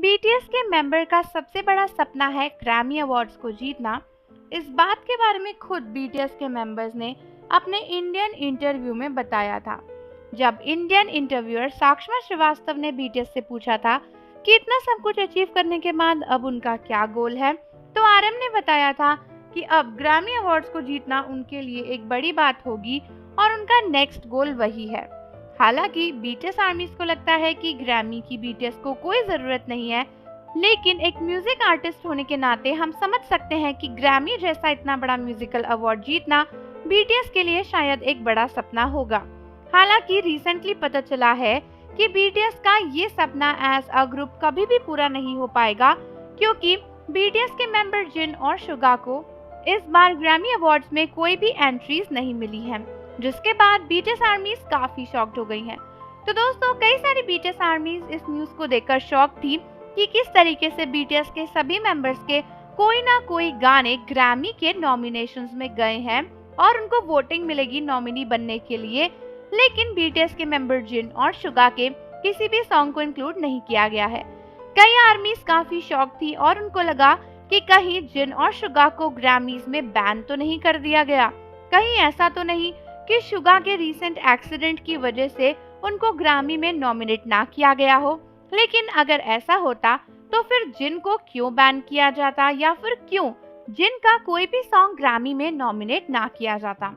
BTS के member का सबसे बड़ा सपना है ग्रैमी अवार्ड्स को जीतना। इस बात के बारे में खुद बीटीएस के मेंबर्स ने अपने इंडियन इंटरव्यू में बताया था। जब इंडियन इंटरव्यूअर साक्षमा श्रीवास्तव ने बीटीएस से पूछा था कि इतना सब कुछ अचीव करने के बाद अब उनका क्या गोल है, तो आरएम ने बताया था कि अब ग्रैमी अवार्ड्स को जीतना उनके लिए एक बड़ी बात होगी और उनका नेक्स्ट गोल वही है। हालांकि बीटीएस आर्मीज को लगता है कि ग्रैमी की बीटीएस को कोई जरूरत नहीं है, लेकिन एक म्यूजिक आर्टिस्ट होने के नाते हम समझ सकते हैं कि ग्रैमी जैसा इतना बड़ा म्यूजिकल अवार्ड जीतना बीटीएस के लिए शायद एक बड़ा सपना होगा। हालांकि रिसेंटली पता चला है कि बीटीएस का ये सपना एज अ ग्रुप कभी भी पूरा नहीं हो पाएगा, क्योंकि बीटीएस के मेंबर जिन और सुगा को इस बार ग्रैमी अवार्ड्स में कोई भी एंट्रीज नहीं मिली है, जिसके बाद बीटीएस आर्मीज काफी शॉक्ड हो गई हैं। तो दोस्तों, कई सारी बीटीएस आर्मीज इस न्यूज को देखकर शॉक थी कि किस तरीके से बीटीएस के सभी मेंबर्स के कोई ना कोई गाने ग्रैमी के नॉमिनेशंस में गए हैं और उनको वोटिंग मिलेगी नॉमिनी बनने के लिए, लेकिन बीटीएस के मेंबर जिन और सुगा के किसी भी सॉन्ग को इंक्लूड नहीं किया गया है। कई आर्मीज काफी शॉक थी और उनको लगा कि कहीं जिन और सुगा को ग्रैमीज में बैन तो नहीं कर दिया गया, कहीं ऐसा तो नहीं कि सुगा के रीसेंट एक्सीडेंट की वजह से उनको ग्रैमी में नॉमिनेट ना किया गया हो। लेकिन अगर ऐसा होता तो फिर जिन को क्यों बैन किया जाता, या फिर क्यों जिन का कोई भी सॉन्ग ग्रैमी में नॉमिनेट ना किया जाता।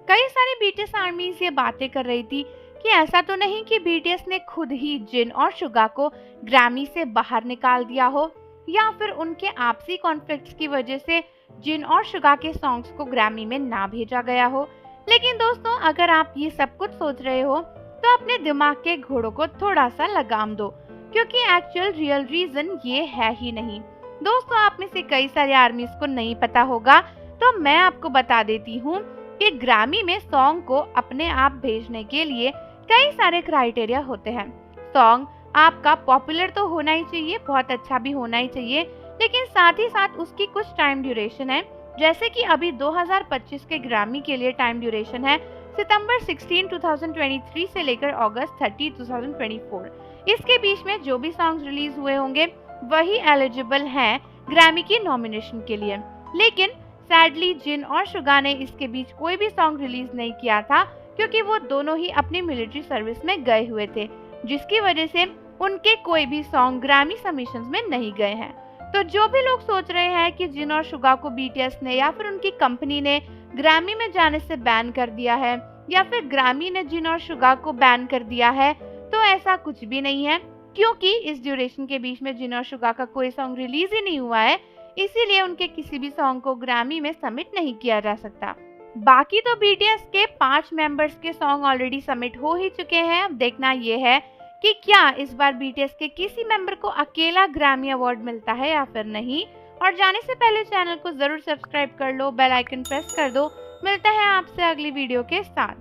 कई सारी बीटीएस आर्मीज ये बातें कर रही थी कि ऐसा तो नहीं कि बीटीएस ने खुद ही जिन और सुगा को ग्रैमी से बाहर निकाल दिया हो, या फिर उनके आपसी कॉन्फ्लिक्ट्स की वजह से जिन और सुगा के सॉन्ग्स को ग्रैमी में ना भेजा गया हो। लेकिन दोस्तों, अगर आप ये सब कुछ सोच रहे हो तो अपने दिमाग के घोड़ों को थोड़ा सा लगाम दो, क्योंकि एक्चुअल रियल रीजन ये है ही नहीं। दोस्तों, आप में से कई सारे आर्मीज को नहीं पता होगा, तो मैं आपको बता देती हूँ कि ग्रैमी में सॉन्ग को अपने आप भेजने के लिए कई सारे क्राइटेरिया होते हैं। सॉन्ग आपका पॉपुलर तो होना ही चाहिए, बहुत अच्छा भी होना ही चाहिए, लेकिन साथ ही साथ उसकी कुछ टाइम ड्यूरेशन है। जैसे कि अभी 2025 के ग्रैमी के लिए टाइम ड्यूरेशन है सितंबर 16, 2023 से लेकर अगस्त 30, 2024। इसके बीच में जो भी सॉन्ग्स रिलीज हुए होंगे वही एलिजिबल हैं ग्रैमी की नॉमिनेशन के लिए। लेकिन सैडली जिन और सुगा ने इसके बीच कोई भी सॉन्ग रिलीज नहीं किया था, क्योंकि वो दोनों ही अपनी मिलिट्री सर्विस में गए हुए थे, जिसकी वजह से उनके कोई भी सॉन्ग ग्रैमी सबमिशंस में नहीं गए हैं। तो जो भी लोग सोच रहे हैं कि जिन और सुगा को बीटीएस ने या फिर उनकी कंपनी ने ग्रैमी में जाने से बैन कर दिया है, या फिर ग्रैमी ने जिन और सुगा को बैन कर दिया है, तो ऐसा कुछ भी नहीं है, क्योंकि इस ड्यूरेशन के बीच में जिन और सुगा का कोई सॉन्ग रिलीज ही नहीं हुआ है, इसीलिए उनके किसी भी सॉन्ग को ग्रैमी में सबमिट नहीं किया जा सकता। बाकी तो बीटीएस के 5 मेंबर्स के सॉन्ग ऑलरेडी सबमिट हो ही चुके हैं। अब देखना ये है कि क्या इस बार बीटीएस के किसी मेंबर को अकेला ग्रैमी अवार्ड मिलता है या फिर नहीं। और जाने से पहले चैनल को जरूर सब्सक्राइब कर लो, बेल आइकन प्रेस कर दो। मिलता है आपसे अगली वीडियो के साथ।